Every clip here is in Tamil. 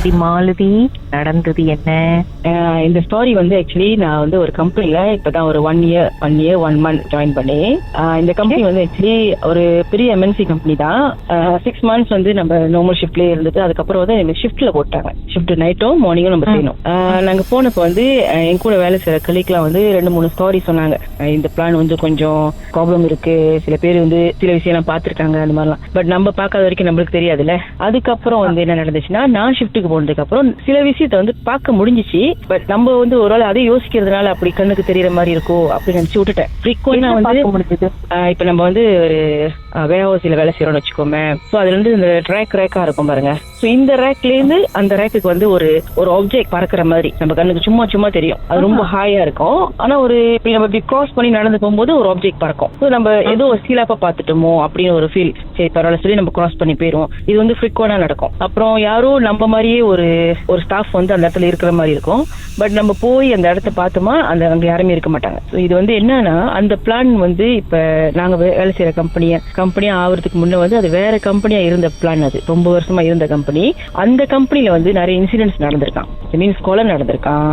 திருமதி மாலதி, நடந்தது என்ன? இந்த ஸ்டோரி வந்து ஆக்சுவலி நான் வந்து ஒரு கம்பெனில இப்பதான் ஒரு 1 year 1 month ஜாயின் பண்ணேன். இந்த கம்பெனி வந்து ஆக்சுவலி ஒரு பெரிய எம்என்சி கம்பெனி தான். 6 months வந்து நம்ம நார்மல் ஷிஃப்ட்லயே இருந்துட்டு அதுக்கப்புறம் வந்து எனக்கு ஷிஃப்ட்ல போட்டாங்க. ஷிஃப்ட் நைட்டும் மார்னிங்கும் நம்ம செய்யணும். நாங்க போனப்போ வந்து என் கூட வேலை செய்யற கலீக்லாம் வந்து 2-3 ஸ்டோரி சொன்னாங்க. இந்த பிளான் வந்து கொஞ்சம் ப்ராப்ளம் இருக்கு, சில பேர் வந்து சில விஷயம் எல்லாம் பாத்துருக்காங்க அந்த மாதிரிலாம். பட் நம்ம பார்க்காத வரைக்கும் நம்மளுக்கு தெரியாதுல்ல. அதுக்கப்புறம் வந்து என்ன நடந்துச்சுன்னா, நான் ஷிஃப்ட்டுக்கு போனதுக்கு அப்புறம் சில விஷயத்த வந்து பார்க்க முடிஞ்சிச்சு. பட் நம்ம வந்து ஒரு வேளை அதை யோசிக்கிறதுனால அப்படி கண்ணுக்கு தெரியற மாதிரி இருக்கும் அப்படின்னு நினைச்சு விட்டுட்டேன். ஃப்ரீக்வெண்டா வந்து இப்ப நம்ம வந்து ஒரு வேர் ஹவுஸ்ல வேலை செய்யறோம்னு வச்சுக்கோமே. சோ அதுல இருந்து இந்த ரேக்கா இருக்கும் பாருங்க. சோ இந்த ரேக்ல இருந்து அந்த ரேக்குக்கு வந்து ஒரு ஆப்ஜெக்ட் பறக்கிற மாதிரி நம்ம கண்ணுக்கு சும்மா தெரியும். அது ரொம்ப ஹாயா இருக்கும். ஆனா ஒரு இப்படி நம்ம இப்படி கிராஸ் பண்ணி நடந்து போகும்போது ஒரு ஆப்ஜெக்ட் பறக்கும். சோ நம்ம ஏதோ ஒரு சீலாப்பா பாத்துட்டோமோ அப்படின்னு ஒரு ஃபீல். சரி பரவாயில்ல சொல்லி நம்ம கிராஸ் பண்ணி போயிருவோம். இது வந்து ஃப்ரீக்வெண்டா நடக்கும். அப்புறம் யாரோ நம்ம மாதிரியே ஒரு ஸ்டாஃப் வந்து அந்த இடத்துல இருக்கிற மாதிரி இருக்கும். பட் நம்ம போய் அந்த இடத்த பார்த்தோமா அங்க யாருமே இருக்க மாட்டாங்க. இது வந்து என்னன்னா, அந்த பிளான் வந்து இப்ப நாங்க வேலை செய்யற கம்பெனியா ஆகிறதுக்கு முன்ன வந்து அது வேற கம்பெனியா இருந்த பிளான். அது ரொம்ப வருஷமா இருந்த கம்பெனி. அந்த கம்பெனில வந்து நிறைய இன்சிடென்ட்ஸ் நடந்திருக்கான். மீன்ஸ் கொலை நடந்திருக்கான்.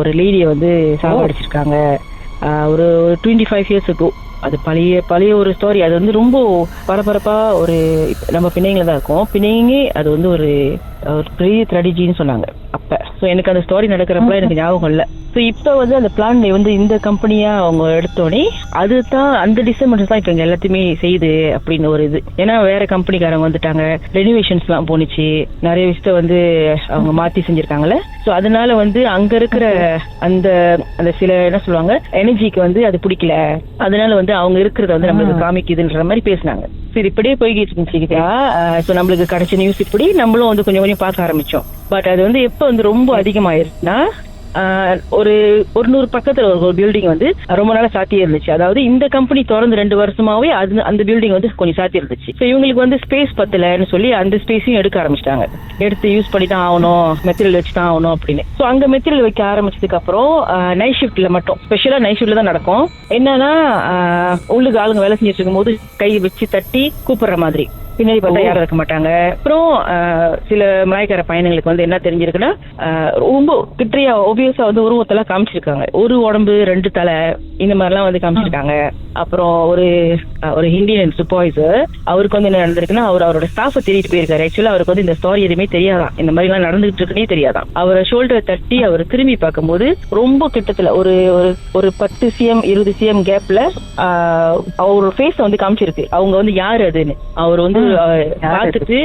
ஒரு லேடியை வந்து சாவடிச்சிருக்காங்க ஒரு 25 years ago. அது பழைய ஒரு ஸ்டோரி. அது வந்து ரொம்ப பரபரப்பா ஒரு நம்ம பிணைங்கள தான் இருக்கும். பிணைங்க அது வந்து ஒரு பெரிய த்ரெடிஜின்னு சொன்னாங்க அப்ப. ஸோ எனக்கு அந்த ஸ்டோரி நடக்கிறப்ப எனக்கு ஞாபகம் இல்லை. ஸோ இப்போ வந்து அந்த பிளான் வந்து இந்த கம்பெனியா அவங்க எடுத்தோடனே அதுதான் அந்த டிசைன்மெண்ட்ஸ் தான் இப்போ இங்க எல்லாத்தையுமே செய்யுது அப்படின்னு ஒரு இது. ஏன்னா வேற கம்பெனிக்காரங்க வந்துட்டாங்க, ரெனோவேஷன்ஸ் எல்லாம் போனிச்சு, நிறைய விஷயத்த வந்து அவங்க மாத்தி செஞ்சிருக்காங்கல்ல. ஸோ அதனால வந்து அங்க இருக்கிற அந்த அந்த சில என்ன சொல்லுவாங்க எனர்ஜிக்கு வந்து அது பிடிக்கல. அதனால வந்து அவங்க இருக்கிறத வந்து நம்மளுக்கு காமிக்குதுன்ற மாதிரி பேசினாங்க. சரி இப்படியே போய்கிட்டு இருந்துச்சுக்கிட்டா ஸோ நம்மளுக்கு கிடைச்ச நியூஸ் இப்படி நம்மளும் வந்து கொஞ்சம் பார்க்க ஆரம்பிச்சோம். பட் அது வந்து எப்ப வந்து ரொம்ப அதிகமாயிருச்சுன்னா, ஒரு 100 பக்கத்துல ஒரு பில்டிங் வந்து ரொம்ப நாளா சாத்தியே இருந்துச்சு. அதாவது இந்த கம்பெனி திறந்து 2 வருஷமாவே அந்த பில்டிங் வந்து கொஞ்சம் சாத்தி இருந்துச்சு. ஸோ இவங்களுக்கு வந்து ஸ்பேஸ் பத்தலன்னு சொல்லி அந்த ஸ்பேஸையும் எடுக்க ஆரம்பிச்சிட்டாங்க. எடுத்து யூஸ் பண்ணி தான் ஆகணும், மெட்டீரியல் வச்சு தான் ஆகணும் அப்படின்னு. ஸோ அங்க மெட்டீரியல் வைக்க ஆரம்பிச்சதுக்கு அப்புறம் நைட் ஷிஃப்ட்ல மட்டும், ஸ்பெஷலா நைட் ஷிஃப்ட்ல தான் நடக்கும். என்னன்னா உள்ளுக்கு ஆளுங்க வேலை செஞ்சுட்டு இருக்கும் போது கை வச்சு தட்டி கூப்பிடுற மாதிரி, பின்னாடி பார்த்தா யாரும் இருக்க மாட்டாங்க. அப்புறம் சில மலாய்க்கார பயணங்களுக்கு வந்து என்ன தெரிஞ்சிருக்குன்னா, ரொம்ப கிட்டையா ஒபியஸா வந்து உருவத்தெல்லாம் காமிச்சிருக்காங்க. ஒரு உடம்பு 2 தலை இந்த மாதிரிலாம் வந்து காமிச்சிருக்காங்க. அப்புறம் ஒரு இந்தியன் சூப்பர்வைசர், அவருக்கு வந்து என்ன நடந்திருக்குன்னா, அவரோட ஸ்டாஃபை தேடிட்டு போயிருக்காரு. ஆக்சுவலா அவருக்கு வந்து இந்த ஸ்டோரி எதுவுமே தெரியாதான், இந்த மாதிரி எல்லாம் நடந்துகிட்டு இருக்குன்னே தெரியாதான். அவரை ஷோல்டரை தட்டி அவர் திரும்பி பார்க்கும்போது ரொம்ப கிட்டத்துல ஒரு 10 cm 20 cm கேப்ல அவரோட ஃபேஸ் வந்து காமிச்சிருக்கு. அவங்க வந்து யாரு அதுன்னு அவர் வந்து பார்த்துட்டு,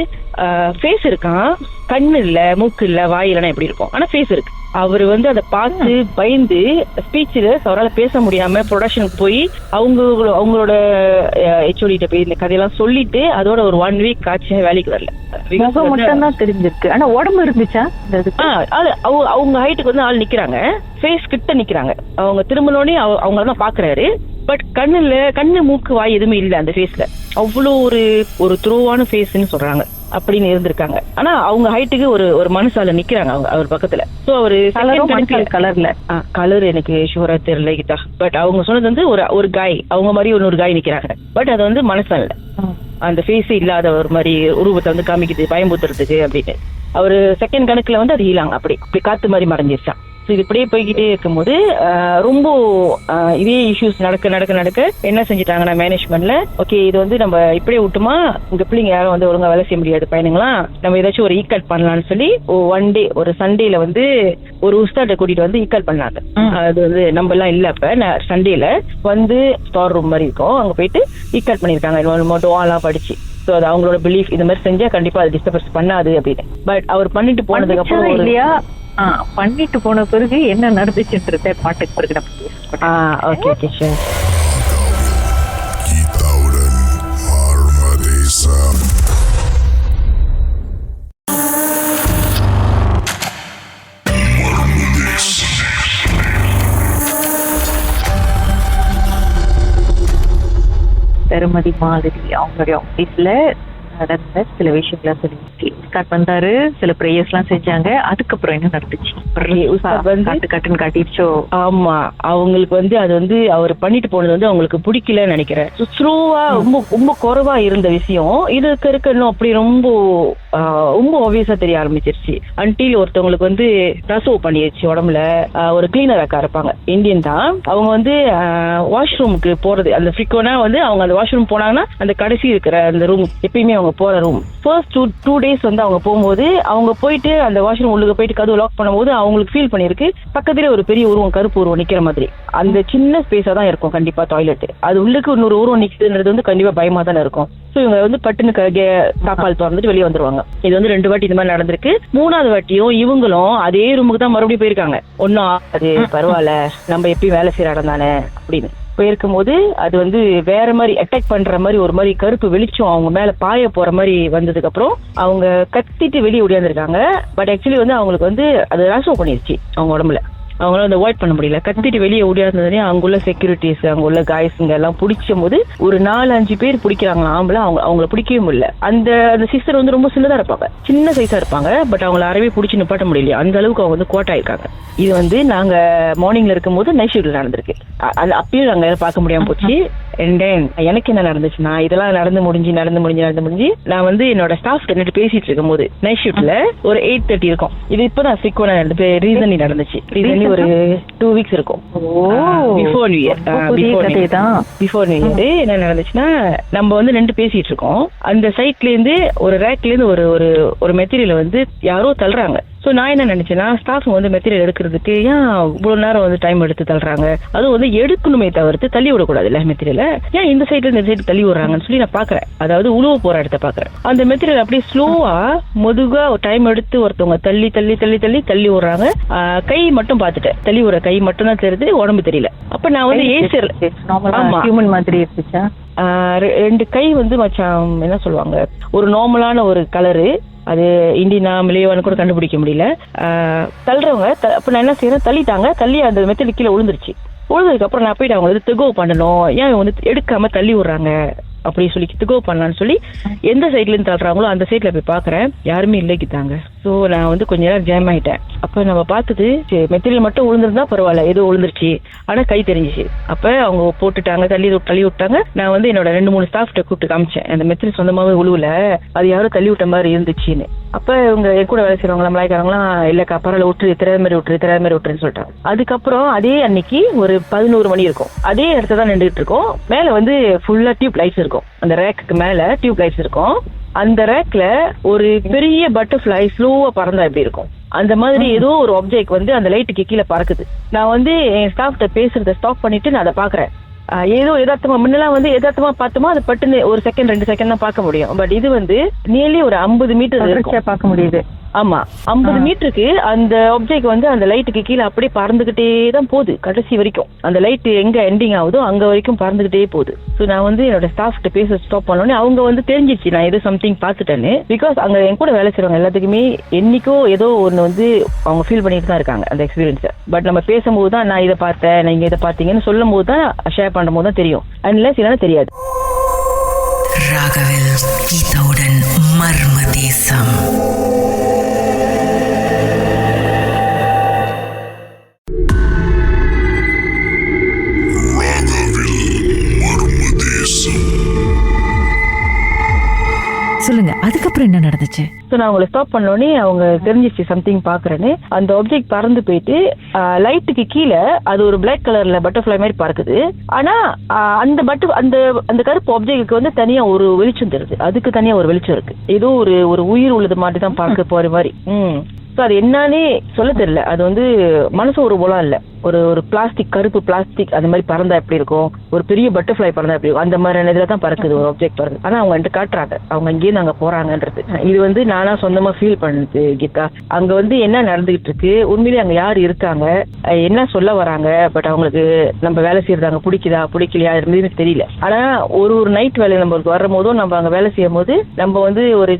ஃபேஸ் இருக்கான், கண்ணு இல்ல, மூக்கு இல்ல, வாய் இல்லைன்னா எப்படி இருக்கும், ஆனா ஃபேஸ் இருக்கு. அவரு வந்து அதை பார்த்து பயந்து ஸ்பீச்ல அவரால் பேச முடியாம ப்ரொடக்ஷனுக்கு போய் அவங்களோட ஹெச்ஓடிட்ட போய் இந்த கதையெல்லாம் சொல்லிட்டு அதோட ஒரு 1 week காட்சியா வேலைக்கு வரல. மட்டும் தான் தெரிஞ்சிருக்கு, ஆனா உடம்பு இருந்துச்சா? அவங்க ஹைட்டுக்கு வந்து ஆள் நிக்கிறாங்க, ஃபேஸ் கிட்ட நிக்கிறாங்க. அவங்க திரும்பினோடனே அவங்களதான் பாக்குறாரு. பட் கண்ணு மூக்கு வாய் எதுவுமே இல்ல அந்த ஃபேஸ்ல. அவ்வளோ ஒரு த்ரோவான ஃபேஸ்ன்னு சொல்றாங்க அப்படின்னு இருந்திருக்காங்க. ஆனா அவங்க ஹைட்டுக்கு ஒரு மனுஷால நிக்கிறாங்க அவங்க அவர் பக்கத்துல. சோ அவரு கலர்ல கலர் எனக்கு ஷூரா தெரியல கிட்டா. பட் அவங்க சொன்னது வந்து ஒரு காய், அவங்க மாதிரி ஒரு காய் நிக்கிறாங்க. பட் அது வந்து மனுஷன் இல்ல, அந்த ஃபேஸே இல்லாத ஒரு மாதிரி உருவத்தை வந்து காமிக்குது பயம்புத்துறதுக்கு அப்படின்னு. அவரு செகண்ட் கணக்குல வந்து அது ஹீலாங்க அப்படி காத்து மாதிரி மறைஞ்சிருச்சான். இது இப்படியே போய்கிட்டே இருக்கும்போது ரொம்ப இதே இஷ்யூஸ் நடக்க என்ன செஞ்சுட்டாங்கன்னா மேனேஜ்மெண்ட்ல, ஓகே இது வந்து நம்ம இப்படியே விட்டுமா, இங்க பிள்ளைங்க யாரும் வந்து ஒழுங்கா வேலை செய்ய முடியாது பையனுங்களா, நம்ம ஏதாச்சும் ஒரு ஈக்கட் பண்ணலாம்னு சொல்லி ஒன் டே ஒரு சண்டேல வந்து ஒரு உஸ்தாட்ட கூட்டிட்டு வந்து ஈக்கட் பண்ணாங்க. அது வந்து நம்ம எல்லாம் இல்ல, அப்ப சண்டேல வந்து ஸ்டோர் ரூம் மாதிரி இருக்கும், அங்க போயிட்டு ஈக்கட் பண்ணிருக்காங்க டோலாம் படிச்சு. ஸோ அது அவங்களோட பிலீஃப், இந்த மாதிரி செஞ்சா கண்டிப்பா அது டிஸ்டர்பன்ஸ் பண்ணாது அப்படின்னு. பட் அவர் பண்ணிட்டு போனதுக்கு அப்புறம் இல்லையா பண்ணிட்டு போன பிறகு என்ன நடந்துச்சுன்றத பாட்டுக்கு பிறகு நம்ம ஓகே ஓகே ஷூர். திருமதி மாலதி அவங்களுடைய ஆபீஸ்ல நடந்த சில விஷயங்களா சொல்லி ஸ்டார்ட் பண்றாரு. சில ப்ரேயர்ஸ் எல்லாம் செஞ்சாங்க. அதுக்கப்புறம் என்ன நடந்துச்சு? காட்டுன்னு காட்டிடுச்சோ? ஆமா, அவங்களுக்கு வந்து அது வந்து அவர் பண்ணிட்டு போனது வந்து அவங்களுக்கு பிடிக்கலன்னு நினைக்கிறேன். ஸ்லோவா ரொம்ப ரொம்ப குறைவா இருந்த விஷயம் இது இன்னும் அப்படி ரொம்ப ரொம்ப ஆப்வியஸா தெரிய ஆரம்பிச்சிருச்சு. அன்டில் ஒருத்தவங்களுக்கு வந்து ரசோவ் பண்ணிடுச்சு உடம்புல. ஒரு கிளீனர் அக்கா இருப்பாங்க, இந்தியன் தான். அவங்க வந்து வாஷ்ரூமுக்கு போறது அந்த ஃப்ரீக்வெண்டா வந்து அவங்க அந்த வாஷ்ரூம் போனாங்கன்னா அந்த கடைசி இருக்கிற அந்த ரூம் எப்பயுமே அவங்க போற ரூம். ஃபர்ஸ்ட் டூ டேஸ் வந்து அவங்க போகும்போது அவங்க போயிட்டு அந்த வாஷ்ரூம் உள்ளுக்கு போயிட்டு கதவு லாக் பண்ணும்போது அவங்களுக்கு ஃபீல் பண்ணிருக்கு பக்கத்துல ஒரு பெரிய உருவம், கருப்பு உருவம் நிக்கிற மாதிரி. அந்த சின்ன ஸ்பேஸா தான் இருக்கும் கண்டிப்பா டாய்லெட். அது உள்ளுக்கு இன்னொரு உருவம் நிக்குதுன்றது வந்து கண்டிப்பா பயமா தானே இருக்கும். ஸோ இவங்க வந்து பட்டுன்னு தாப்பால் திறந்துட்டு வெளியே வந்துருவாங்க. இது வந்து 2 வாட்டி இந்த மாதிரி நடந்திருக்கு. 3வது வாட்டியும் இவங்களும் அதே ரூமுக்கு தான் மறுபடியும் போயிருக்காங்க. ஒன்னும் அது பரவாயில்ல, நம்ம எப்பயும் வேலை செய்யற இடம் தானே அப்படின்னு போயிருக்கும் போது அது வந்து வேற மாதிரி அட்டாக் பண்ற மாதிரி ஒரு மாதிரி கருப்பு வெளிச்சம் அவங்க மேல பாய போற மாதிரி வந்ததுக்கு அப்புறம் அவங்க கத்திட்டு வெளியே ஓடியாந்துருக்காங்க. பட் ஆக்சுவலி வந்து அவங்களுக்கு வந்து அது ராசோ பண்ணிருச்சு அவங்க உடம்புல. அவங்களால அந்த அவாய்ட் பண்ண முடியல. கத்திட்டு வெளியே ஓடியாந்ததுனே அங்குள்ள செக்யூரிட்டிஸ் அங்குள்ள காய்ஸுங்க எல்லாம் பிடிச்சும் போது ஒரு 4-5 பேர் பிடிக்கிறாங்களா ஆம்பளை. அவங்கள பிடிக்கவே முடியல. அந்த சிஸ்டர் வந்து ரொம்ப சின்னதா இருப்பாங்க, சின்ன சைஸா இருப்பாங்க. பட் அவங்கள அறவே பிடிச்சி நிப்பாட்ட முடியல. அந்த அளவுக்கு அவங்க வந்து கோட்டா இருக்காங்க. இது வந்து நாங்க மார்னிங்ல இருக்கும் போது நைட் ஷிஃப்ட்ல நடந்திருக்கு. அப்பயும் நாங்க பார்க்க முடியாம போச்சு. அண்ட் தென் எனக்கு என்ன நடந்துச்சுன்னா, இதெல்லாம் நடந்து முடிஞ்சு நான் வந்து என்னோட ஸ்டாஃப் கிட்ட பேசிட்டு இருக்கும் போது நைட் ஷிஃப்ட்ல ஒரு 8:30 இருக்கும். இது இப்பதான் ஃப்ரீக்வெண்டா ரீசன்லி நடந்துச்சு. ரீசன்லி ஒரு 2 வீக்ஸ் இருக்கும். பிஃபோர் நியூ இயர் என்ன நடந்துச்சுன்னா, நம்ம வந்து 2 பேசிட்டு இருக்கோம். அந்த சைட்ல இருந்து ஒரு ரேக்ல இருந்து ஒரு மெட்டீரியல் வந்து யாரோ தள்ளுறாங்க. ஸோ நான் என்ன நினைச்சேன்னா, ஸ்டாஃப் வந்து மெட்டீரியல் எடுக்கிறதுக்கு ஏன் இவ்வளவு நேரம் வந்து டைம் எடுத்து தள்ளுறாங்க, அதுவும் வந்து எடுக்கணுமே தவிர்த்து தள்ளி விடக்கூடாது இல்ல மெட்டீரியல, ஏன் இந்த சைட்ல இந்த சைடு தள்ளி விடுறாங்கன்னு சொல்லி நான் பாக்குறேன். அதாவது உழுவ போற இடத்த பாக்குறேன். அந்த மெட்டீரியல் அப்படியே ஸ்லோவா மெதுவா டைம் எடுத்து ஒருத்தவங்க தள்ளி தள்ளி தள்ளி தள்ளி தள்ளி விடுறாங்க. கை மட்டும் பாத்துட்டேன், தள்ளி விடுற கை மட்டும் தான் தெரியுது, உடம்பு தெரியல. அப்ப நான் வந்து ஏசியர் ஹியூமன் மாதிரி இருந்துச்சா? 2 கை வந்து மச்சான் என்ன சொல்லுவாங்க, ஒரு நார்மலான ஒரு கலரு. அது இந்தியனா மலேவான்னு கூட கண்டுபிடிக்க முடியல. தள்ளுறவங்க அப்ப நான் என்ன செய்யறேன், தள்ளி அந்த மெத்தட் கீழே விழுந்ததுக்கு அப்புறம் நான் போயிட்டு அவங்க வந்து திகோ பண்ணணும், ஏன் வந்து எடுக்காம தள்ளி விடுறாங்க அப்படி சொல்லி திகோ பண்ணலான்னு சொல்லி எந்த சைட்ல இருந்து தள்ளுறாங்களோ அந்த சைட்ல போய் பாக்குறேன், யாருமே இல்லைக்கிட்டாங்க. ஸோ நான் வந்து கொஞ்ச நேரம் ஜாம் ஆயிட்டேன். அப்ப நம்ம பார்த்தது மெட்டீரியல் மட்டும் விழுந்திருந்தா பரவாயில்ல, ஏதோ விழுந்துருச்சு, ஆனா கை தெரிஞ்சிச்சு. அப்ப அவங்க போட்டுட்டாங்க, தள்ளி விட்டாங்க. நான் வந்து என்னோட 2-3 ஸ்டாஃப்ட கூப்பிட்டு காமிச்சேன், அந்த மெட்டீரியல் சொந்தமாவே உழுவுல, அது யாரும் தள்ளி விட்ட மாதிரி இருந்துச்சுன்னு. அப்ப இவங்க என் கூட வேலை செய்யறவங்களா மலாய்க்காரங்களாம், இல்லக்கா பரவாயில்ல விட்டுரு, தெரியாத மாதிரி விட்டுருன்னு சொல்லிட்டாங்க. அதுக்கப்புறம் அதே அன்னைக்கு ஒரு 11 மணி இருக்கும், அதே இடத்துல தான் நின்றுட்டு இருக்கோம். மேல வந்து ஃபுல்லா டியூப் லைட்ஸ் இருக்கும், அந்த ரேக்கு மேல டியூப் லைட்ஸ் இருக்கும். அந்த ரேக்ல ஒரு பெரிய பட்டர்ஃப்ளை ஸ்லோவா பறந்தா எப்படி இருக்கும், அந்த மாதிரி ஏதோ ஒரு ஆப்ஜெக்ட் வந்து அந்த லைட்டுக்கு கீழே பறக்குது. நான் வந்து என் ஸ்டாஃப்ட பேசுறத ஸ்டாப் பண்ணிட்டு நான் அதை பாக்குறேன். ஏதோ எதார்த்தமா முன்னெல்லாம் வந்து எதார்த்தமா பார்த்தோமா அது பட்டுன்னு 1 செகண்ட் 2 செகண்ட் தான் பார்க்க முடியும். பட் இது வந்து நியர்லி ஒரு 50 மீட்டர் பார்க்க முடியுது. ஆமா, 50 மீட்டருக்கு அந்த ஆப்ஜெக்ட் வந்து அந்த லைட்டுக்கு கீழே அப்படியே பறந்துகிட்டே தான் போகுது கடைசி வரைக்கும். அந்த லைட் எங்க எண்டிங் ஆகுதோ அங்க வரைக்கும் பறந்துகிட்டே போகுது. ஸோ நான் வந்து என்னோட ஸ்டாஃப் கிட்ட பேச ஸ்டாப் பண்ணோன்னே அவங்க வந்து தெரிஞ்சிச்சு நான் ஏதோ சம்திங் பார்த்துட்டேன்னு. பிகாஸ் அங்க என் கூட வேலை செய்யறவங்க எல்லாத்துக்குமே என்னைக்கோ ஏதோ ஒன்று வந்து அவங்க ஃபீல் பண்ணிட்டு தான் இருக்காங்க அந்த எக்ஸ்பீரியன்ஸை. பட் நம்ம பேசும்போது தான் நான் இதை பார்த்தேன், நீங்க இதை பார்த்தீங்கன்னு சொல்லும் போது தான் ஷேர் பண்ணும் போது தான் தெரியும், அன்லெஸ் இல்லைன்னா தெரியாது. ராகவில் கீதாவுடன் மர்ம தேசம். சொல்லுங்க, அதுக்கப்புறம் என்ன நடந்துச்சு? நான் அவங்களை ஸ்டாப் பண்ணோடனே அவங்க தெரிஞ்சிச்சு சம்திங் பாக்குறேன்னு. அந்த ஆப்ஜெக்ட் பறந்து போயிட்டு லைட்டுக்கு கீழே அது ஒரு பிளாக் கலர்ல பட்டர்ஃபிளை மாதிரி பறக்குது. ஆனா அந்த கருப்பு ஆப்ஜெக்டுக்கு வந்து தனியா ஒரு வெளிச்சம் தெரியுது, அதுக்கு தனியா ஒரு வெளிச்சம் இருக்கு. ஏதோ ஒரு உயிர் உள்ளது மாதிரி தான் பார்க்க போற மாதிரி. அது என்னன்னே சொல்ல தெரியல. அது வந்து மனசு ஒரு போலாம் இல்ல, ஒரு பிளாஸ்டிக், கருப்பு பிளாஸ்டிக் அந்த மாதிரி பறந்தா எப்படி இருக்கும், ஒரு பெரிய பட்டர்ஃபிளை பறந்தா எப்படி இருக்கும், அந்த மாதிரியான இதுல தான் பறக்குது ஒரு ஆப்ஜெக்ட் பறந்து. ஆனா அவங்க என்கிட்ட காட்டுறாங்க அவங்க அங்கேயே நாங்க போறாங்கன்றது. இது வந்து நானா சொந்தமா ஃபீல் பண்ணுது கீதா. அங்க வந்து என்ன நடந்துகிட்டு இருக்கு, உண்மையிலேயே அங்க யாரு இருக்காங்க, என்ன சொல்ல வராங்க, பட் அவங்களுக்கு நம்ம வேலை செய்யறாங்க பிடிக்கலையா இருந்தது தெரியல. ஆனா ஒரு நைட் வேலை நம்மளுக்கு வரும் போதும் நம்ம அங்க வேலை செய்யும் போது நம்ம வந்து ஒரு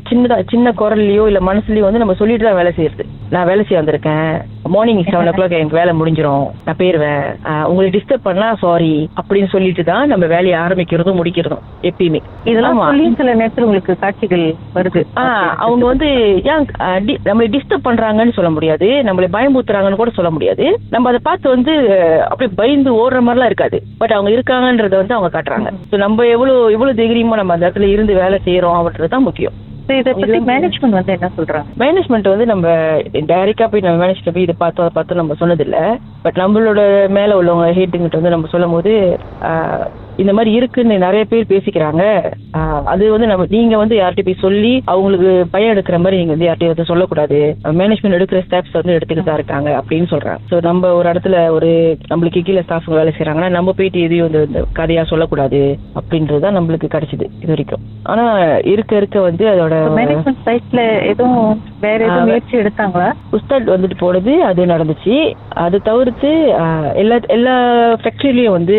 சின்ன குரல்லையோ இல்ல மனசுலயோ வந்து நம்ம சொல்லிட்டு தான் வேலை செய்யறது. நான் வேலை செய்ய வந்திருக்கேன், மார்னிங் 7 o'clock எனக்கு வேலை முடிஞ்சிடும், நான் போயிருவேன், உங்களை டிஸ்டர்ப் பண்ணா சாரி அப்படின்னு சொல்லிட்டு தான் நம்ம வேலையை ஆரம்பிக்கிறதும் முடிக்கிறதும் எப்பயுமே. இதெல்லாம் சில நேரத்தில் உங்களுக்கு காட்சிகள் வருது. அவங்க வந்து ஏன் நம்மளை டிஸ்டர்ப் பண்றாங்கன்னு சொல்ல முடியாது, நம்மளை பயமுத்துறாங்கன்னு கூட சொல்ல முடியாது. நம்ம அதை பார்த்து வந்து அப்படியே பயந்து ஓடுற மாதிரிலாம் இருக்காது. பட் அவங்க இருக்காங்கன்றத வந்து அவங்க காட்டுறாங்க. நம்ம எவ்வளவு தைரியமா நம்ம அந்த இடத்துல இருந்து வேலை செய்யறோம் அப்படின்றதுதான் முக்கியம். இதை பத்தி மேனேஜ்மெண்ட் வந்து என்ன சொல்றாங்க? மேனேஜ்மெண்ட் வந்து நம்ம டைரக்டா போய் நம்ம மேனேஜ்மெண்ட் போய் இதை பார்த்து நம்ம சொன்னதில்லை. பட் நம்மளோட மேல உள்ளவங்க ஹேட்டுங்கிட்ட வந்து நம்ம சொல்லும் போது இந்த மாதிரி இருக்குன்னு நிறைய பேர் பேசிக்கிறாங்க. அது வந்து நீங்க வந்து யார்கிட்ட போய் சொல்லி அவங்களுக்கு பயம் எடுக்கிற மாதிரி நீங்க வந்து யார்கிட்ட வந்து சொல்லக்கூடாது. மேனேஜ்மெண்ட் எடுக்கிற ஸ்டெப்ஸ் வந்து எடுத்துக்கிட்டு தான் இருக்காங்க அப்படின்னு சொல்றாங்க. ஸோ நம்ம ஒரு இடத்துல ஒரு நம்மளுக்கு கீழே ஸ்டாஃப் வேலை செய்யறாங்கன்னா நம்ம போயிட்டு எதையும் வந்து கதையா சொல்லக்கூடாது அப்படின்றதுதான் நம்மளுக்கு கிடைச்சது இது வரைக்கும். ஆனா இருக்க வந்து அதோட மேனேஜ்மெண்ட் சைட்ல எதுவும் வேற எதுவும் முயற்சி எடுத்தாங்களா? உஸ்தாத் வந்துட்டு போனது அது நடந்துச்சு. அது தவிர்த்து எல்லா ஃபேக்டரியிலயும் வந்து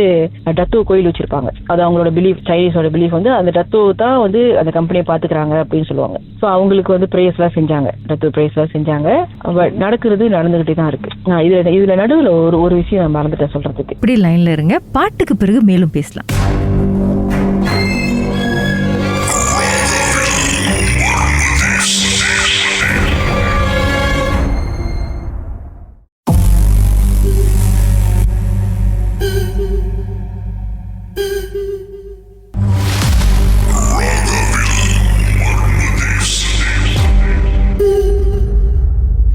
டத்து கோயில் வச்சிருப்பாங்க. அது அவங்களோட பிலீஃப், சைனீஸோட பிலீஃப் வந்து அந்த டத்து தான் வந்து அந்த கம்பெனியை பாத்துக்கிறாங்க அப்படின்னு சொல்லுவாங்க. ஸோ அவங்களுக்கு வந்து ப்ரேயர்ஸ் எல்லாம் செஞ்சாங்க, டத்து ப்ரேயர்ஸ் எல்லாம் செஞ்சாங்க. நடந்துகிட்டே தான் இருக்கு. இதுல நடுவில் ஒரு விஷயம் நான் மறந்துட்டேன் சொல்றதுக்கு. இப்படி லைன்ல இருங்க, பாட்டுக்கு பிறகு மேலும் பேசலாம்.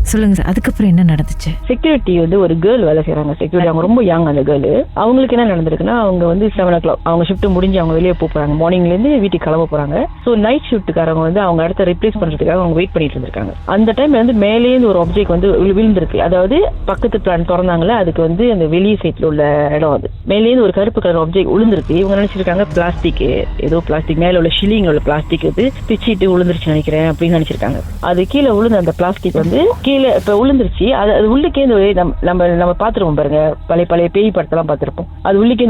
சொல்லுங்க சார், அதுக்கப்புறம் என்ன நடந்துச்சு? செக்யூரிட்டி வந்து ஒரு கேர்ள் வேலை செய்யறாங்க. செக்யூரிட்டி அவங்க ரொம்ப யங். அந்த கேர்ள் அவங்களுக்கு என்ன நடந்திருக்குன்னா, அவங்க வந்து 7 o'clock அவங்க ஷிஃப்ட் முடிஞ்சு அவங்க வெளியே போறாங்க. மார்னிங்ல இருந்து வீட்டுக்கு கிளம்ப போறாங்க. ஸோ நைட் ஷிஃப்ட்டுக்காரங்க வந்து அவங்க அடுத்த ரிப்ளேஸ் பண்றதுக்காக அவங்க வெயிட் பண்ணிட்டு இருந்திருக்காங்க. அந்த டைம்ல வந்து மேலேருந்து ஒரு ஆப்ஜெக்ட் வந்து விழுந்திருக்கு. அதாவது பக்கத்து பிளான் திறந்தாங்களே, அதுக்கு வந்து அந்த வெளியே சைட்ல உள்ள இடம் அது மேலேருந்து ஒரு கருப்பு கலர் ஆப்ஜெக்ட் விழுந்திருக்கு. இவங்க நினைச்சிருக்காங்க பிளாஸ்டிக், ஏதோ பிளாஸ்டிக் மேல உள்ள ஷில்லிங் உள்ள பிளாஸ்டிக் வந்து பிச்சிட்டு விழுந்துருச்சு நினைக்கிறேன் அப்படின்னு நினைச்சிருக்காங்க. அது கீழே விழுந்த அந்த பிளாஸ்டிக் வந்து கீழே இப்ப விழுந்துருச்சு. அது உள்ளுக்கே நம்ம பாத்துருவோம் பாருங்க, பழைய பேய் படத்தெல்லாம் பாத்துருப்போம். அது உள்ளுக்கே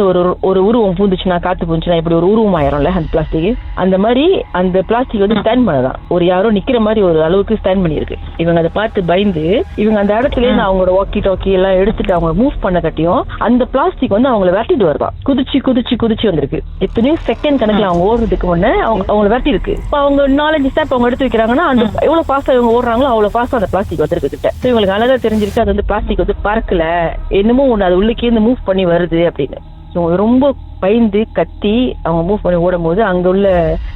ஒரு உருவம் பூந்துச்சுன்னா, காத்து பூந்துச்சுன்னா இப்படி ஒரு உருவம் ஆயிரும்ல அந்த பிளாஸ்டிக். அந்த மாதிரி அந்த பிளாஸ்டிக் வந்து ஸ்டாண்ட் பண்ணதான் ஒரு யாரோ நிக்கிற மாதிரி ஒரு அளவுக்கு ஸ்டாண்ட் பண்ணிருக்கு. இவங்க அதை பார்த்து பயந்து இவங்க அந்த இடத்துல இருந்து அவங்களோட வாக்கி டாக்கி எல்லாம் எடுத்துட்டு அவங்க மூவ் பண்ண கட்டியும் அந்த பிளாஸ்டிக் வந்து அவங்களை விரட்டிட்டு வருதான். குதிச்சு வந்திருக்கு. எத்தனையோ செகண்ட் கணக்குல அவங்க ஓடுறதுக்கு முன்னே அவங்களை விரட்டி இருக்கு. இப்போ அவங்க 4-5 ஸ்டெப் அவங்க எடுத்து வைக்கிறாங்கன்னா அந்த எவ்வளவு ஃபாஸ்டா இவங்க ஓடுறாங்களோ அவ்வளவு ஃபாஸ்டா அந்த பிளாஸ்டிக் வந்திருக்கு. இவங்களுக்கு அழகா தெரிஞ்சிருக்கு அது வந்து பிளாஸ்டிக் வந்து பறக்கல, என்னமோ ஒண்ணு அது உள்ளுக்கே இருந்து மூவ் பண்ணி வருது அப்படின்னு. ரொம்ப பயந்து கத்தி அவங்க மூவ் பண்ணி ஓடும் போது அங்க உள்ள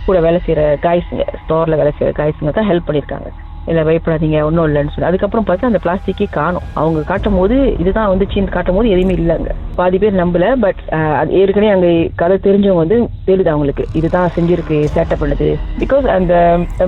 கூட வேலை செய்யற காய்ஸுங்க, ஸ்டோர்ல வேலை செய்யற காய்ஸுங்க தான் ஹெல்ப் பண்ணிருக்காங்க. இல்ல பயப்படாதீங்க ஒன்னும் இல்லைன்னு சொல்லி. அதுக்கப்புறம் பார்த்தா அந்த பிளாஸ்டிக்கே காணும். அவங்க காட்டும் போது இதுதான் வந்து சீன் காட்டும் போது எதுவுமே இல்லைங்க. பாதி பேர் நம்பல. பட் ஏற்கனவே அங்க கதை தெரிஞ்சவங்க வந்து தெரியுது அவங்களுக்கு இதுதான் செஞ்சிருக்கு, சேட்டப் பண்ணுது. பிகாஸ் அந்த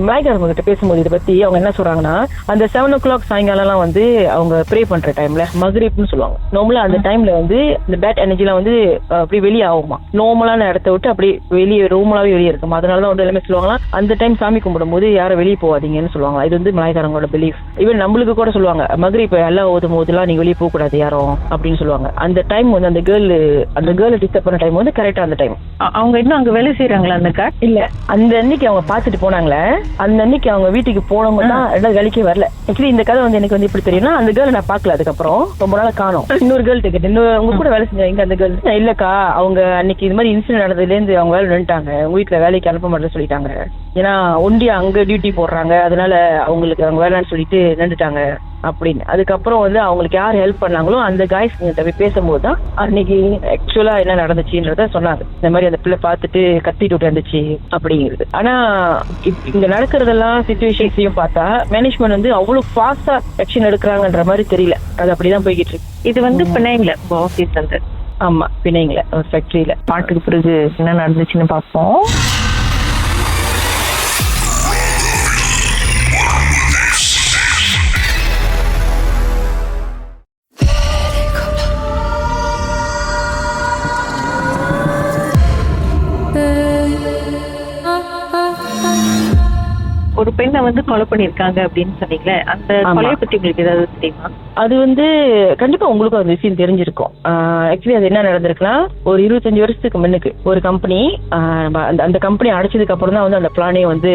மலாய்க்காரங்க கிட்ட பேசும்போது இதை பத்தி அவங்க என்ன சொல்றாங்கன்னா, அந்த 7 o'clock சாயங்காலம் வந்து அவங்க ப்ரே பண்ற டைம்ல மக்ரிப்னு சொல்லுவாங்க. நார்மலா அந்த டைம்ல வந்து இந்த பேட் எனர்ஜி எல்லாம் வந்து அப்படி வெளியே ஆகுமா, நார்மலான இடத்த விட்டு அப்படி வெளியே ரூமலாவே வெளியே இருக்குமா. அதனாலதான் வந்து எல்லாமே சொல்லுவாங்களா, அந்த டைம் சாமி கும்பிடும் போது யாரும் வெளியே போகாதீங்கன்னு சொல்லுவாங்க. இது வந்து மலாய்க்காரங்களோட பிலீஃப். ஈவன் நம்மளுக்கு கூட சொல்லுவாங்க, மக்ரிப் எல்லாம் ஓதும் போதெல்லாம் நீங்க வெளியே போக கூடாது யாரும் அப்படின்னு சொல்லுவாங்க. அந்த டைம் வந்து அந்த கேர்ள் டிஸ்டர்ப் பண்ண டைம் வந்து கரெக்டா அந்த டைம். அவங்க இன்னும் அங்க வேலை செய்யறாங்களா அந்த கார்டு? இல்ல, அந்த அன்னைக்கு அவங்க பாத்துட்டு போனாங்களே, அந்த அன்னைக்கு அவங்க வீட்டுக்கு போனவங்க தான் ரெண்டாவது வேலைக்கே வரல. ஆக்சுவலி இந்த கதை வந்து எனக்கு வந்து எப்படி தெரியும்னா, அந்த கேர்ள் நான் பாக்கல. அதுக்கப்புறம் ரொம்ப நாள் காணோம். இன்னொரு கேர்ள் டிக்கெட் உங்க கூட வேலை செஞ்சாங்க அந்த கேர்ள். இல்லக்கா, அவங்க அன்னைக்கு இது மாதிரி இன்சிடென்ட் நடந்ததுல இருந்து அவங்க வேலை நின்றுட்டாங்க, உங்க வீட்டுல வேலைக்கு அனுப்ப மாட்டேன்னு சொல்லிட்டாங்க. ஏன்னா ஒண்டியா அங்க டியூட்டி போடுறாங்க, அதனால அவங்களுக்கு அவங்க வேலைன்னு சொல்லிட்டு நின்றுட்டாங்க அப்படின்னு. அதுக்கப்புறம் வந்து அவங்களுக்கு யார் ஹெல்ப் பண்ணாங்களோ அந்த காய்ஸ் போய் பேசும்போது தான் அன்னைக்கு ஆக்சுவலா என்ன நடந்துச்சுன்றத சொன்னாங்க. இந்த மாதிரி அந்த பிள்ளை பார்த்துட்டு கத்திட்டு விட்டு இருந்துச்சு அப்படிங்கிறது. ஆனா இங்க நடக்கிறதெல்லாம் சிச்சுவேஷன்ஸையும் பார்த்தா மேனேஜ்மெண்ட் வந்து அவ்வளவு ஃபாஸ்டா ஆக்ஷன் எடுக்கிறாங்கன்ற மாதிரி தெரியல. அது அப்படிதான் போய்கிட்டு இருக்கு. இது வந்து பிணைங்கள ஆபீஸ் வந்து. ஆமா, பிணைங்கள ஒரு ஃபேக்டரியில. பாட்டுக்கு பிறகு என்ன நடந்துச்சுன்னு பார்ப்போம். ஒரு பெண்ணை வந்து கொலை பண்ணிருக்காங்க அப்படின்னு சொன்னீங்களே, அந்த கொலையை பத்தி உங்களுக்கு ஏதாவது தெரியுமா? அது வந்து கண்டிப்பா உங்களுக்கும் அந்த விஷயம் தெரிஞ்சிருக்கும். ஆக்சுவலி அது என்ன நடந்திருக்குன்னா, ஒரு 25 வருஷத்துக்கு முன்னுக்கு ஒரு கம்பெனி, அந்த கம்பெனி அடைச்சதுக்கு அப்புறம் தான் வந்து அந்த பிளானே வந்து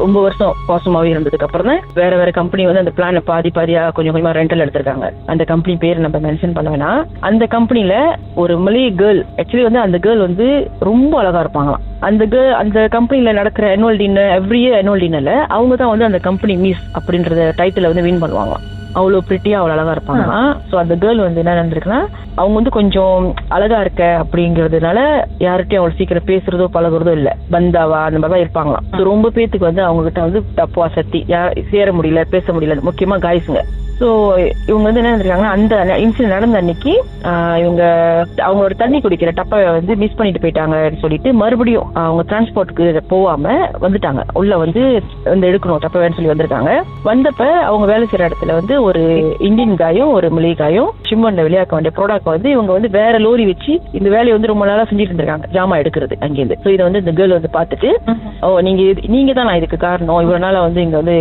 ரொம்ப வருஷம் பாசமாவே இருந்ததுக்கு அப்புறம் தான் வேற கம்பெனி வந்து அந்த பிளானை பாதியா கொஞ்சம் கொஞ்சமா ரெண்டல் எடுத்திருக்காங்க. அந்த கம்பெனி பேர் நம்ம மென்ஷன் பண்ண வேணாம். அந்த கம்பெனில ஒரு மலே கேர்ள், ஆக்சுவலி வந்து அந்த கேர்ள் வந்து ரொம்ப அழகா இருப்பாங்களாம். அந்த கம்பெனில நடக்கிற annual dinner, every year annual டின்னர்ல அவங்க தான் வந்து அந்த கம்பெனி மிஸ் அப்படின்றத டைட்டில வந்து வின் பண்ணுவாங்க. அவ்வளவு பிரிட்டியா அவ்வளவு அழகா இருப்பாங்க. சோ அந்த கேர்ள் வந்து என்ன நடந்திருக்குன்னா, அவங்க வந்து கொஞ்சம் அழகா இருக்க அப்படிங்கறதுனால யார்கிட்டயும் அவ்வளவு சீக்கிரம் பேசுறதோ பழகுறதோ இல்ல, பந்தாவா அந்த மாதிரிதான் இருப்பாங்களாம். ரொம்ப பேத்துக்கு வந்து அவங்க கிட்ட வந்து தப்பா சத்தி சேர முடியல, பேச முடியல, முக்கியமா காய்ஸுங்க. ஸோ இவங்க வந்து என்ன இருக்காங்கன்னா, அந்த இன்சிடென்ட் நடந்த அன்னைக்கு இவங்க அவங்களோட தண்ணி குடிக்கிற டப்பை வந்து மிஸ் பண்ணிட்டு போயிட்டாங்கன்னு சொல்லிட்டு மறுபடியும் அவங்க டிரான்ஸ்போர்ட்டுக்கு போகாம வந்துட்டாங்க. உள்ள வந்து எடுக்கணும் டப்பைன்னு சொல்லி வந்திருக்காங்க. வந்தப்ப அவங்க வேலை செய்யற இடத்துல வந்து ஒரு இந்தியன் காயும் ஒரு மலே காயும் ஷிம்மன்ல வெளியாக்க வேண்டிய ப்ராடக்ட் வந்து இவங்க வந்து வேற லோரி வச்சு இந்த வேலையை வந்து ரொம்ப நாளா செஞ்சுட்டு இருந்திருக்காங்க, ஜாமா எடுக்கிறது அங்கேருந்து. ஸோ இதை வந்து இந்த கேர்ள் வந்து பார்த்துட்டு, நீங்க தான் நான் இதுக்கு காரணம், இவ்வளவு நாளா வந்து இங்க வந்து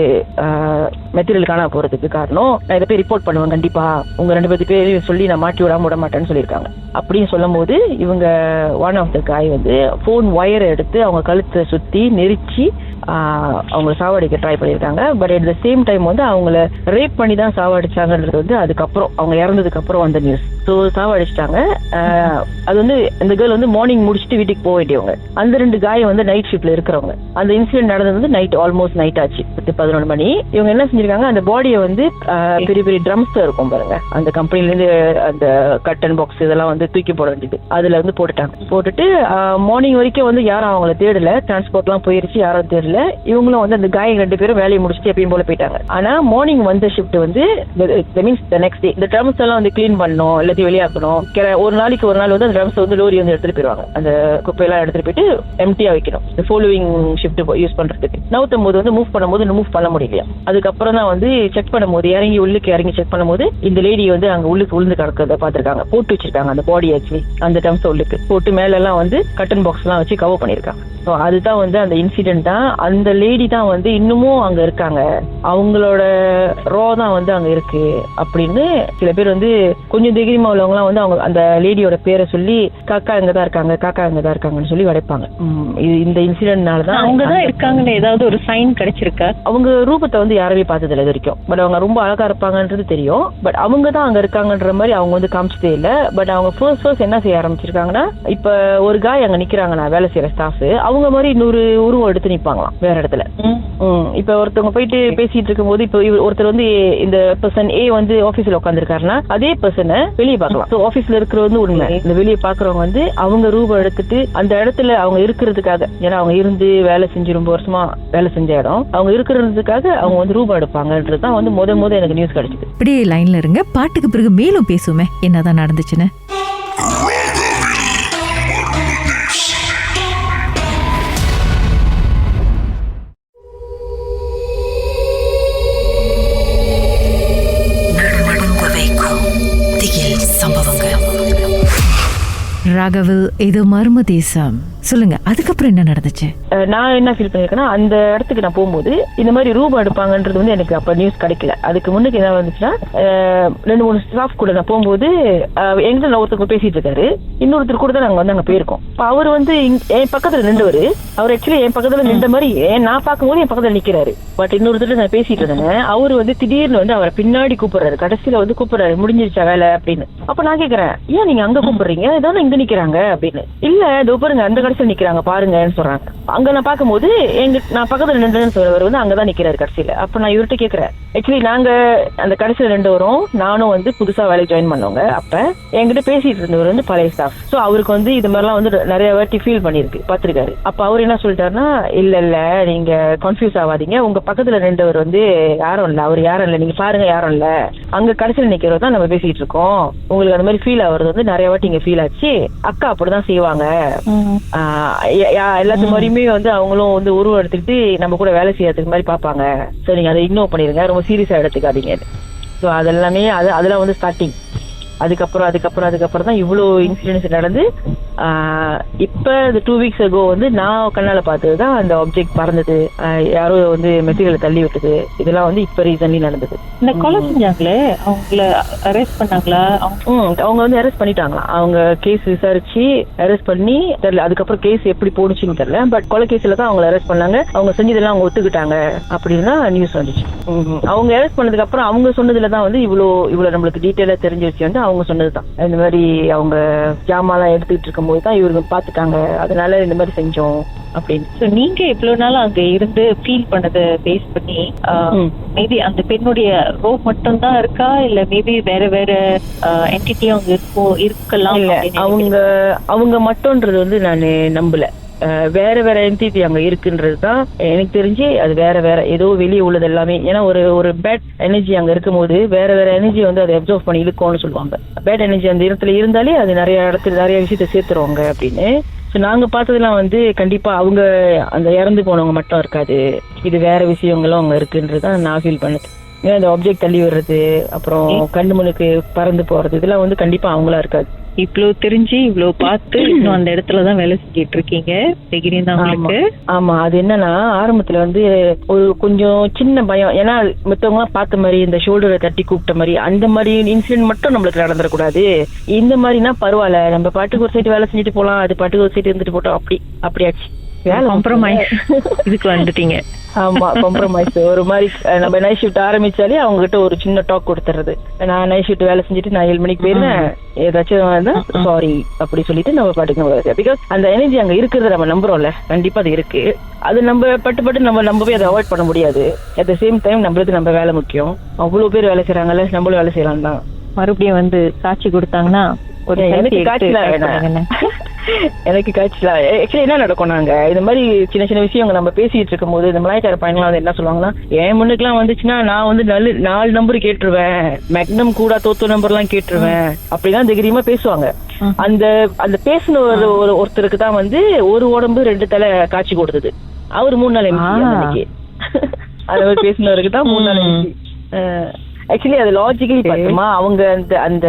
மெட்டீரியல் காண போறதுக்கு காரணம், நான் இதை போய் ரிப்போர்ட் பண்ணுவேன் கண்டிப்பா, உங்க 2 பேரையும் சொல்லி நான் மாட்டி விட மாட்டேன்னு சொல்லியிருக்காங்க. அப்படின்னு சொல்லும் போது இவங்க ஒன் ஆஃப் த காய் வந்து போன் ஒயரை எடுத்து அவங்க கழுத்தை சுத்தி நெரிச்சு அவங்களை சாவடிக்க ட்ரை பண்ணியிருக்காங்க. But at the same time வந்து அவங்கள ரேப் பண்ணி தான் சாவடிச்சாங்கன்றது வந்து அதுக்கப்புறம் அவங்க இறந்ததுக்கு அப்புறம் வந்த நியூஸ். ஸோ சாவடிச்சிட்டாங்க. அது வந்து இந்த கேர்ள் வந்து மார்னிங் முடிச்சுட்டு வீட்டுக்கு போக வேண்டியவங்க. அந்த 2 காய் வந்து நைட் ஷிப்ட்ல இருக்கிறவங்க. அந்த இன்சிடென்ட் நடந்தது வந்து நைட், ஆல்மோஸ்ட் நைட் ஆச்சு, 11 மணி. இவங்க என்ன செஞ்சிருக்காங்க, அந்த பாடியை வந்து பெரிய பெரிய ட்ரம்ஸ் இருக்கும் பாருங்க, அந்த கம்பெனில இருந்து அந்த கட்டன் பாக்ஸ் இதெல்லாம் வந்து தூக்கி போட வேண்டியது, அதுல வந்து போட்டுட்டு மார்னிங் வரைக்கும் வந்து யாரும் அவங்கள தேடல, டிரான்ஸ்போர்ட் எல்லாம் போயிருச்சு, யாரும் தேடல. இவங்களும் வந்து அந்த காய் 2 பேரும் வேலையை முடிச்சுட்டு எப்பயும் போல போயிட்டாங்க. ஆனா மார்னிங் வந்த ஷிஃப்ட் வந்து நெக்ஸ்ட் டே இந்த ட்ரம்ஸ் எல்லாம் வந்து கிளீன் பண்ணணும், எல்லாத்தையும் வெளியாக்கணும். ஒரு நாளைக்கு ஒரு நாள் வந்து அந்த ட்ரம்ஸ் வந்து லோரி வந்து எடுத்துட்டு போயிருவாங்க, அந்த குப்பையெல்லாம் எடுத்துட்டு போயிட்டு எம்டியா வைக்கணும், இந்த ஃபாலோவிங் ஷிஃப்ட் யூஸ் பண்றதுக்கு. நவுத்தும் போது வந்து மூவ் பண்ண முடியலையா. அதுக்கப்புறம் தான் வந்து செக் பண்ணும்போது உள்ளுக்கு இறங்கி செக் பண்ணும்போது இந்த லேடி வந்து அங்க உள்ளுக்கு விழுந்து கிடக்கிறத பாத்துருக்காங்க. போட்டு வச்சிருக்காங்க அந்த பாடி, ஆக்சுவலி அந்த ட்ரம்ஸ் உள்ளுக்கு போட்டு மேல எல்லாம் வந்து கட்டன் பாக்ஸ் எல்லாம் வச்சு கவர் பண்ணிருக்காங்க. ஸோ அதுதான் வந்து அந்த இன்சிடென்ட் தான். அந்த லேடி தான் வந்து இன்னமும் அங்க இருக்காங்க, அவங்களோட ரோ தான் வந்து அங்க இருக்கு அப்படின்னு சில பேர் வந்து கொஞ்சம் தைரியமா உள்ளவங்கலாம் வந்து அவங்க அந்த லேடியோட பேரை சொல்லி காக்கா இங்கதான் இருக்காங்கன்னு சொல்லி வடைப்பாங்க. இந்த இன்சிடென்ட்னால தான் அவங்கதான் இருக்காங்கன்னு ஏதாவது ஒரு சைன் கிடைச்சிருக்கா? அவங்க ரூபத்தை வந்து யாருமே பார்த்ததில்ல இது வரைக்கும். பட் அவங்க ரொம்ப அழகா இருப்பாங்கன்றது தெரியும். பட் அவங்க தான் அங்க இருக்காங்கன்ற மாதிரி அவங்க வந்து காமிச்சதே இல்ல. பட் அவங்க ஃபர்ஸ்ட் என்ன செய்ய ஆரம்பிச்சிருக்காங்கன்னா, இப்ப ஒரு காய் அங்க நிக்கிறாங்கன்னா வேலை செய்யற ஸ்டாஃப், அவங்க மாதிரி இன்னொரு உருவம் எடுத்து நிப்பாங்களாம் வேற இடத்துல. இப்ப ஒருத்தவங்க போயிட்டு பேசிட்டு இருக்கும் போது, இப்ப ஒருத்தர் வந்து இந்த பர்சன் ஏ வந்து ஆபீஸ்ல உட்காந்துருக்காருன்னா அதே பர்சனை வெளியே பார்க்கலாம். ஆபீஸ்ல இருக்கிறது வந்து உண்மை, இந்த வெளியே பாக்குறவங்க வந்து அவங்க ரூபம் எடுத்துட்டு அந்த இடத்துல அவங்க இருக்கிறதுக்காக, ஏன்னா அவங்க இருந்து வேலை செஞ்சு ரொம்ப வருஷமா வேலை செஞ்ச இடம், அவங்க இருக்கிறதுக்காக அவங்க வந்து ரூபம் எடுப்பாங்கன்றதுதான் வந்து முத எனக்கு நியூஸ் கிடைச்சது. இப்படியே லைன்ல இருங்க, பாட்டுக்கு பிறகு மேலும் பேசுவோமே என்னதான் நடந்துச்சுன்னு. ராகவில் இது மர்ம தேசம். சொல்லுங்க, அதுக்கப்புறம் என்ன நடந்துச்சு? நான் என்ன ஃபீல் பண்ணிருக்கேன்னா, அந்த இடத்துக்கு நான் போகும்போது இந்த மாதிரி ரூபம் எடுப்பாங்கன்றது வந்து எனக்கு அப்ப நியூஸ் கிடைக்கல. அதுக்கு முன்னுக்கு என்ன வந்துச்சுன்னா, 2-3 ஸ்டாஃப் கூட நான் போகும்போது எங்கிட்ட ஒருத்தர் பேசிட்டு இருக்காரு, இன்னொருத்தர் கூட தான் நாங்க வந்து அங்க போயிருக்கோம். அவர் வந்து என் பக்கத்துல நின்றவரு, அவர் ஆக்சுவலி என் பக்கத்துல நின்ற மாதிரி நான் பார்க்கும்போது என் பக்கத்துல நிக்கிறாரு. பட் இன்னொருத்தர் நான் பேசிட்டு இருந்தேன், அவரு வந்து திடீர்னு வந்து அவரை பின்னாடி கூப்பிடுறாரு, கடைசியில வந்து கூப்பிடுறாரு, முடிஞ்சிருச்சா வேலை அப்படின்னு. அப்ப நான் கேக்குறேன், ஏன் நீங்க அங்க கூப்பிடுறீங்க, ஏதாவது இங்க நிக்கிறாங்க அப்படின்னு. இல்ல இதோ பாருங்க அந்த கடைசியில நிக்கிறாங்க பாருங்கன்னு சொல்றாங்க. அங்க நான் பார்க்கும்போது நான் பக்கத்துல நின்றேன்னு சொல்றவர் வந்து அங்கதான் நிக்கிறாரு கடைசியில. அப்ப நான் இவர்கிட்ட கேக்குறேன், ஆக்சுவலி நாங்க அந்த கடைசியில 2 வரும், நானும் வந்து புதுசா வேலைக்கு ஜாயின் பண்ணவங்க. அப்ப என்கிட்ட பேசிட்டு இருந்தவர் வந்து பழைய ஸ்டாஃப். சோ அவருக்கு வந்து இது மாதிரிலாம் வந்து நிறைய வாட்டி ஃபீல் பண்ணிருக்கு, பாத்துருக்காரு. அப்ப அவர் என்ன சொல்லிட்டாருன்னா, இல்ல நீங்க கன்ஃபியூஸ் ஆகாதீங்க, உங்க பக்கத்துல 2 வந்து யாரும் இல்ல, அவர் யாரும் இல்ல, நீங்க பாருங்க யாரும் இல்ல, அங்க கடைசியில நிக்கிறவர் தான் நம்ம பேசிட்டு இருக்கோம். உங்களுக்கு அந்த மாதிரி ஃபீல் ஆகுறது வந்து நிறைய வாட்டி இங்க ஃபீல் ஆச்சு, அக்கா அப்படிதான் செய்வாங்க, எல்லாத்து மாதிரியுமே வந்து அவங்களும் வந்து உருவம் எடுத்துக்கிட்டு நம்ம கூட வேலை செய்யறதுக்கு மாதிரி பாப்பாங்க. சோ நீங்க அதை இக்னோர் பண்ணிருங்க, ரொம்ப சீரியஸா எடுத்துக்காதீங்க. ஸோ அதெல்லாமே அதெல்லாம் வந்து ஸ்டார்டிங். அதுக்கப்புறம் தான் இவ்வளோ இன்சிடென்ட்ஸ் நடந்து இப்போ இந்த 2 weeks ago வந்து நான் கண்ணால பார்த்தது தான் அந்த ஆப்ஜெக்ட் பறந்தது, யாரோ வந்து மெட்டீரியல் தள்ளி விட்டது, இதெல்லாம் வந்து இப்போ ரீசன்லி நடந்தது. இந்த கொலை செஞ்சாங்களே அவங்கள அரெஸ்ட் பண்ணாங்களா? அவங்க வந்து அரெஸ்ட் பண்ணிட்டாங்களா, அவங்க கேஸ் விசாரிச்சு அரெஸ்ட் பண்ணி தெரியல, அதுக்கப்புறம் கேஸ் எப்படி போடுச்சுன்னு தெரியல. பட் கொலை கேஸ்ல தான் அவங்களை அரெஸ்ட் பண்ணாங்க. அவங்க செஞ்சதெல்லாம் அவங்க ஒத்துக்கிட்டாங்க அப்படின்னு தான் நியூஸ் வந்துச்சு. அவங்க அரெஸ்ட் பண்ணதுக்கு அப்புறம் அவங்க சொன்னதுல தான் வந்து இவ்வளோ நம்மளுக்கு டீட்டெயிலா தெரிஞ்ச விஷயம் வந்து அவங்க சொன்னது தான். இந்த மாதிரி அவங்க ஜாமான்லாம் எடுத்துக்கிட்டு இருக்கும்போது தான் இவங்க பார்த்துட்டாங்க, அதனால இந்த மாதிரி செஞ்சோம் அப்படின்னு. ஸோ நீங்க இவ்வளவு நாள் அங்க இருந்து ஃபீல் பண்ணதை பேஸ் பண்ணி மேபி அந்த பெண்ணுடைய ரோப் மட்டும் தான் இருக்கா, இல்ல மேபி வேற வேற என்டிட்டி அவங்க இருக்கலாம்? அவங்க மட்டும்ன்றது வந்து நான் நம்பல. வேற வேற என்டிட்டி அங்க இருக்குன்றது தான் எனக்கு தெரிஞ்சு. அது வேற வேற ஏதோ வெளியே உள்ளது எல்லாமே. ஏன்னா ஒரு பேட் எனர்ஜி அங்க இருக்கும் போது வேற வேற எனர்ஜி வந்து அதை அப்சர்வ் பண்ணி இழுக்கும்னு சொல்லுவாங்க. பேட் எனர்ஜி அந்த இடத்துல இருந்தாலே அது நிறைய இடத்துல நிறைய விஷயத்த சேர்த்துருவாங்க அப்படின்னு. ஸோ நாங்க பார்த்ததெல்லாம் வந்து கண்டிப்பா அவங்க அந்த இறந்து போனவங்க மட்டும் இருக்காது, இது வேற விஷயங்களும் அங்க இருக்குன்றது தான் நான் ஃபீல் பண்ணது. ஏன்னா இந்த ஆப்ஜெக்ட் தள்ளி விடுறது, அப்புறம் கண்ணு முனுக்கு பறந்து போறது, இதெல்லாம் வந்து கண்டிப்பா அவங்களா இருக்காது. இவ்வளவு தெரிஞ்சு இவ்வளவு பார்த்து இன்னும் அந்த இடத்துலதான் வேலை செஞ்சிட்டு இருக்கீங்க. ஆமா, அது என்னன்னா ஆரம்பத்துல வந்து ஒரு கொஞ்சம் சின்ன பயம். ஏன்னா மத்தவங்க பார்த்த மாதிரி இந்த ஷோல்டரை தட்டி கூப்பிட்ட மாதிரி அந்த மாதிரி இன்சிடென்ட் மட்டும் நம்மளுக்கு நடந்துடக்கூடாது. இந்த மாதிரினா பரவாயில்ல, நம்ம பாட்டுக்கு ஒரு சைடு வேலை செஞ்சுட்டு போலாம், அது பாட்டுக்கு ஒரு சைடு இருந்துட்டு போட்டோம், அப்படி ஆச்சு. இதுக்கு வந்துட்டீங்க. ஆமா, காம்ப்ரமைஸ். ஒரு மாதிரி நம்ம நைட் ஷிஃப்ட் ஆரம்பிச்சாலே அவங்க கிட்ட ஒரு சின்ன டாக் கொடுத்துறது. நான் நைட் ஷிஃப்ட் வேலை செஞ்சுட்டு நான் 7 மணிக்கு போயிருந்தேன், ஏதாச்சும் சாரி அப்படி சொல்லிட்டு நம்ம பாட்டுக்கு. பிகாஸ் அந்த எனர்ஜி அங்க இருக்கிறத நம்ம நம்புறோம்ல, கண்டிப்பா அது இருக்கு. அது நம்ம பட்டு நம்ம நம்பவே அதை அவாய்ட் பண்ண முடியாது. அட் த சேம் டைம் நம்மளுக்கு நம்ம வேலை முக்கியம். அவ்வளவு பேர் வேலை செய்யறாங்கல்ல, நம்மளும் வேலை செய்யலாம் தான். மறுபடியும் வந்து காட்சி கொடுத்தாங்கன்னா எனக்கு காய்ச்சலா ஆக்சுவலி என்ன நடக்கும், நாங்க இந்த மாதிரி சின்ன சின்ன விஷயம் நம்ம பேசிட்டு இருக்கும் போது இந்த மலாய்க்கார பையன்லாம் வந்து என்ன சொல்லுவாங்கன்னா, என் முன்னுக்குலாம் வந்துச்சுன்னா நான் வந்து 4 நம்பர் கேட்டுருவேன், மேக்னம் கூட தோத்து நம்பர் எல்லாம் கேட்டுருவேன், அப்படிதான் தைரியமா பேசுவாங்க. அந்த அந்த பேசின ஒருத்தருக்கு தான் வந்து ஒரு உடம்பு 2 தலை காட்சி கொடுத்தது. அவரு 3 நாள் எம்சி. அந்த மாதிரி பேசினவருக்கு தான் 3 நாள் எம்சி. ஆக்சுவலி அது லாஜிக்கலி பார்த்துமா, அவங்க அந்த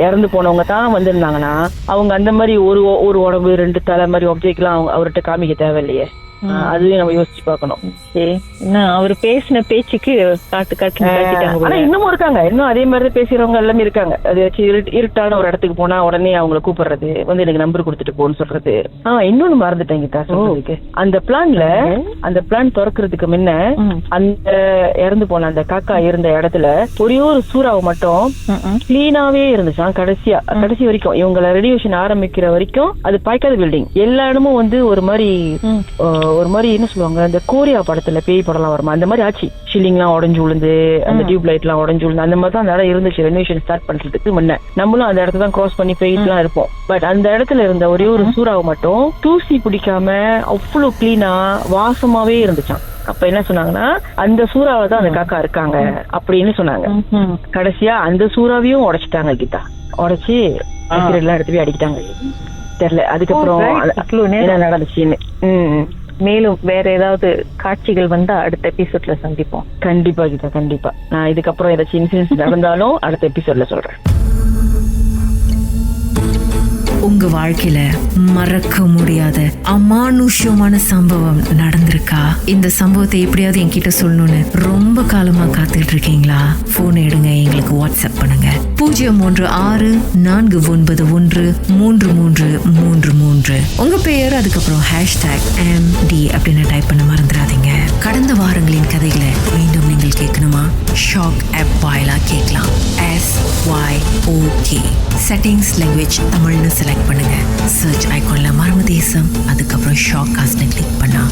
இறந்து போனவங்க தான் வந்திருந்தாங்கன்னா அவங்க அந்த மாதிரி ஒரு உடம்பு 2 தலை மாதிரி ஆப்ஜெக்ட் எல்லாம் அவர்கிட்ட காமிக்க தேவையில்லையே. அதுவே நம்ம யோசிச்சு பார்க்கணும். அவர் பேசின பேச்சுக்கு ஆனா இன்னமும் இருக்காங்க, இன்னும் அதே மாதிரி பேசுறவங்க எல்லாமே இருக்காங்க. அது இருட்டான ஒரு இடத்துக்கு போனா உடனே அவங்களை கூப்பிடுறது, வந்து எனக்கு நம்பர் கொடுத்துட்டு போன்னு சொல்றது. இன்னொன்னு மறந்துட்டேங்க சொல்றதுக்கு. அந்த பிளான் திறக்கிறதுக்கு முன்ன அந்த இறந்து போன அந்த காக்கா இருந்த இடத்துல ஒரே ஒரு சூறாவை மட்டும் கிளீனாவே இருந்துச்சான். கடைசி வரைக்கும் இவங்களை ரெடிவேஷன் ஆரம்பிக்கிற வரைக்கும் அது பாய்க்காத பில்டிங். எல்லா இடமும் வந்து ஒரு மாதிரி என்ன சொல்லுவாங்க, அந்த கோரியா படத்துல பேய் படம்லாம் வருமா, அந்த மாதிரி ஆச்சு. ஷில்லிங் எல்லாம் உடஞ்சு விழுந்து, அந்த டியூப் லைட் எல்லாம் உடஞ்சு விழுந்து, அந்த மாதிரி தான் அந்த இடம் இருந்துச்சு ரெனோவேஷன் ஸ்டார்ட் பண்றதுக்கு முன்ன. நம்மளும் அந்த இடத்த தான் கிராஸ் பண்ணி போயிட்டு எல்லாம் இருப்போம். பட் அந்த இடத்துல இருந்த ஒரே ஒரு சூறாவை மட்டும் தூசி பிடிக்காம அவ்வளவு கிளீனா வாசமாவே இருந்துச்சான். அப்ப என்ன சொன்னாங்கன்னா, அந்த சூறாவில தான் அந்த காக்கா இருக்காங்க அப்படின்னு சொன்னாங்க. கடைசியா அந்த சூறாவையும் உடைச்சிட்டாங்க. கீதா உடைச்சு எல்லாம் எடுத்து போய் அடிக்கிட்டாங்க. தெரியல அதுக்கப்புறம் என்ன நடந்துச்சுன்னு. மேலும் வேற ஏதாவது காட்சிகள் வந்தா அடுத்த எபிசோட்ல சந்திப்போம். கண்டிப்பா கீதா, கண்டிப்பா. நான் இதுக்கப்புறம் ஏதாச்சும் இன்சிடென்ட்ஸ் நடந்தாலும் அடுத்த எபிசோட்ல சொல்றேன். உங்க வாழ்க்கையில மறக்க முடியாத அமானுஷ்யமான சம்பவம் நடந்திருக்கா? இந்த சம்பவத்தை எப்படியாவது என்கிட்ட சொல்லணும்னு ரொம்ப காலமா காத்துட்டு இருக்கீங்களா? போன் எடுங்க, எங்களுக்கு வாட்ஸ்அப் பண்ணுங்க. 016-491-3333. உங்க பெயர் அதுக்கப்புறம் #MD அப்படின்னு டைப் பண்ண மறந்துடாதீங்க. கடந்த வாரங்களின் கதைகளை மீண்டும் நீங்கள் கேட்கணுமா? ஷாக் ஆப் வாயிலா கேட்கலாம். SYOK செட்டிங்ஸ் லாங்குவேஜ் தமிழ்னு செலக்ட் பண்ணுங்க. சர்ச் ஐகான்ல மர்மதேசம், அதுக்கப்புறம் ஷாக் காஸ்ட்னு கிளிக் பண்ணா